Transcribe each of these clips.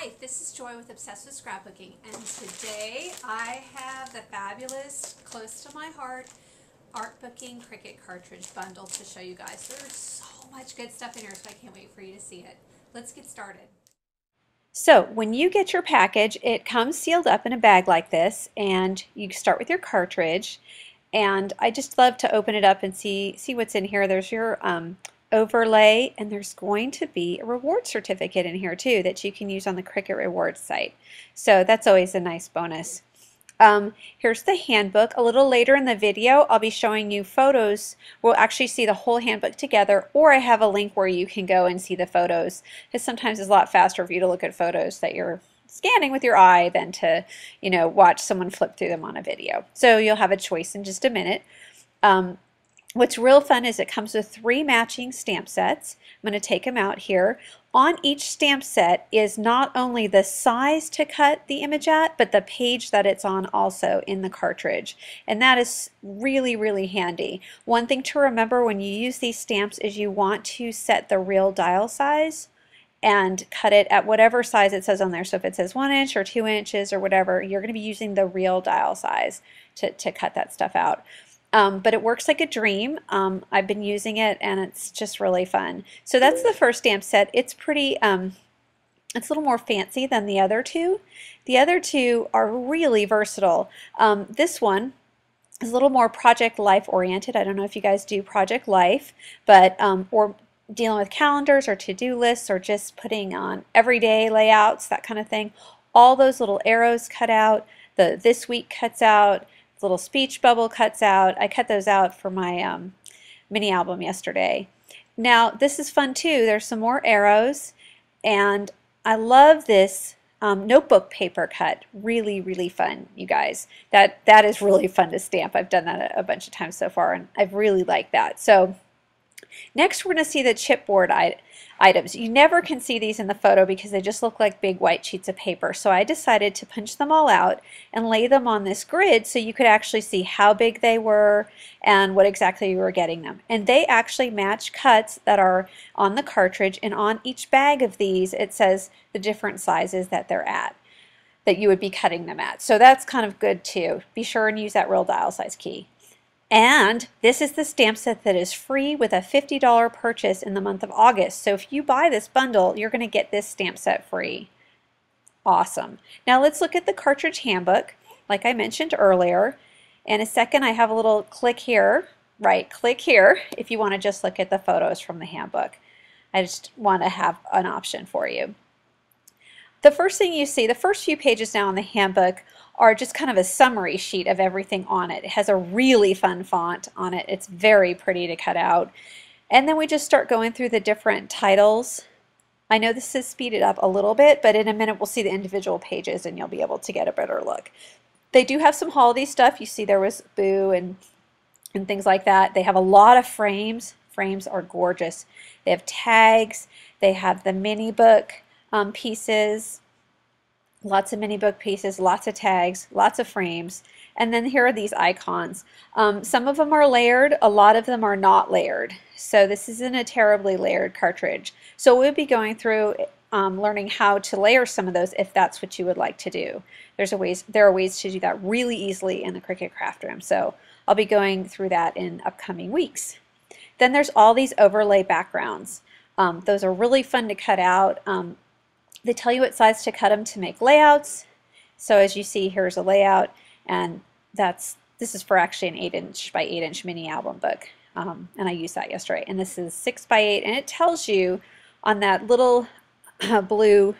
Hi, this is Joy with Obsessed with Scrapbooking, and today I have the fabulous, close to my heart, Artbooking Cricut cartridge bundle to show you guys. There's so much good stuff in here, so I can't wait for you to see it. Let's get started. So when you get your package, it comes sealed up in a bag like this, and you start with your cartridge. And I just love to open it up and see what's in here. There's your overlay, and there's going to be a reward certificate in here too that you can use on the Cricut Rewards site. So that's always a nice bonus. Here's the handbook. A little later in the video I'll be showing you photos. We'll actually see the whole handbook together, or I have a link where you can go and see the photos, because sometimes it's a lot faster for you to look at photos that you're scanning with your eye than to, watch someone flip through them on a video. So you'll have a choice in just a minute. What's real fun is it comes with 3 matching stamp sets. I'm going to take them out here. On each stamp set is not only the size to cut the image at, but the page that it's on also in the cartridge. And that is really, really handy. One thing to remember when you use these stamps is you want to set the real dial size and cut it at whatever size it says on there. So if it says 1 inch or 2 inches or whatever, you're going to be using the real dial size to cut that stuff out. But it works like a dream. I've been using it and it's just really fun. So that's the first stamp set. It's pretty, it's a little more fancy than the other two. The other two are really versatile. This one is a little more Project Life oriented. I don't know if you guys do Project Life, but or dealing with calendars or to-do lists or just putting on everyday layouts, that kind of thing. All those little arrows cut out. The this week cuts out. Little speech bubble cuts out. I cut those out for my mini album yesterday. Now this is fun too. There's some more arrows, and I love this notebook paper cut. Really, really fun, you guys. That is really fun to stamp. I've done that a bunch of times so far, and I've really liked that. So next we're going to see the chipboard items. You never can see these in the photo because they just look like big white sheets of paper. So I decided to punch them all out and lay them on this grid so you could actually see how big they were and what exactly you were getting them. And they actually match cuts that are on the cartridge, and on each bag of these it says the different sizes that they're at, that you would be cutting them at. So that's kind of good too. Be sure and use that real dial size key. And this is the stamp set that is free with a $50 purchase in the month of August. So if you buy this bundle, you're going to get this stamp set free. Awesome. Now let's look at the Cartridge Handbook, like I mentioned earlier. In a second, I have a little click here, right? Click here if you want to just look at the photos from the handbook. I just want to have an option for you. The first thing you see, the first few pages now in the handbook are just kind of a summary sheet of everything on it. It has a really fun font on it. It's very pretty to cut out. And then we just start going through the different titles. I know this is speeded up a little bit, but in a minute we'll see the individual pages and you'll be able to get a better look. They do have some holiday stuff. You see there was Boo and things like that. They have a lot of frames. Frames are gorgeous. They have tags. They have the mini book pieces. Lots of mini book pieces, lots of tags, lots of frames, and then here are these icons. Some of them are layered, a lot of them are not layered. So this isn't a terribly layered cartridge. So we'll be going through learning how to layer some of those if that's what you would like to do. There are ways to do that really easily in the Cricut Craft Room. So I'll be going through that in upcoming weeks. Then there's all these overlay backgrounds. Those are really fun to cut out. They tell you what size to cut them to make layouts. So as you see, here's a layout, and this is for actually an 8" by 8" mini album book, and I used that yesterday. And this is 6 by 8, and it tells you on that little blue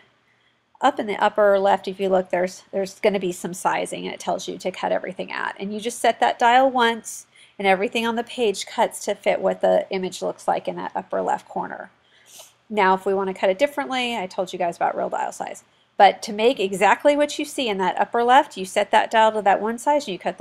up in the upper left, if you look, there's going to be some sizing, and it tells you to cut everything at. And you just set that dial once, and everything on the page cuts to fit what the image looks like in that upper left corner. Now if we want to cut it differently, I told you guys about real dial size. But to make exactly what you see in that upper left, you set that dial to that one size and you cut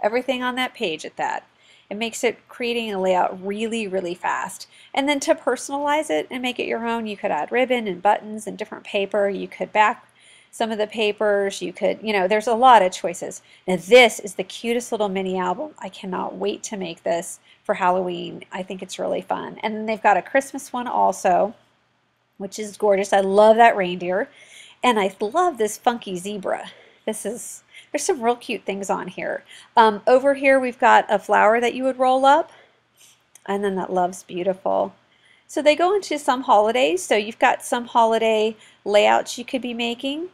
everything on that page at that. It makes it creating a layout really, really fast. And then to personalize it and make it your own, you could add ribbon and buttons and different paper. You could back some of the papers. You could, there's a lot of choices. Now this is the cutest little mini album. I cannot wait to make this for Halloween. I think it's really fun. And then they've got a Christmas one also, which is gorgeous. I love that reindeer. And I love this funky zebra. There's some real cute things on here. Over here we've got a flower that you would roll up, and then that love's beautiful. So they go into some holidays, so you've got some holiday layouts you could be making,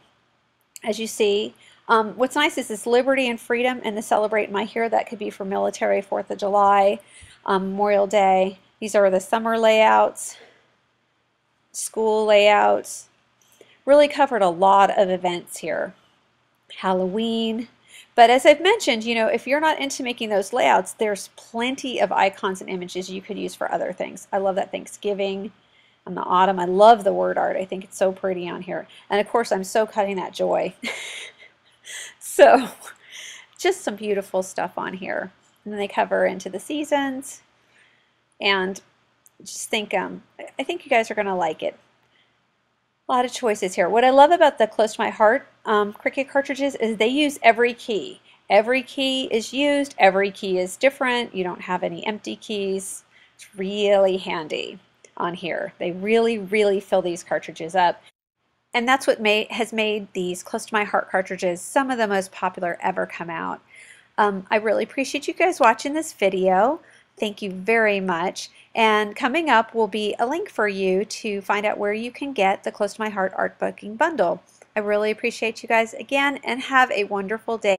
as you see. What's nice is this liberty and freedom and the celebrate my here. That could be for military, 4th of July, Memorial Day. These are the summer layouts, school layouts. Really covered a lot of events here. Halloween. But as I've mentioned, you know, if you're not into making those layouts, there's plenty of icons and images you could use for other things. I love that Thanksgiving and the autumn. I love the word art. I think it's so pretty on here. And of course, I'm so cutting that joy. So just some beautiful stuff on here. And then they cover into the seasons. And just think, I think you guys are going to like it. A lot of choices here. What I love about the Close to My Heart Cricut cartridges is they use every key. Every key is used. Every key is different. You don't have any empty keys. It's really handy on here. They really, really fill these cartridges up. And that's what has made these Close to My Heart cartridges some of the most popular ever come out. I really appreciate you guys watching this video. Thank you very much. And coming up will be a link for you to find out where you can get the Close to My Heart Artbooking bundle. I really appreciate you guys again, and have a wonderful day.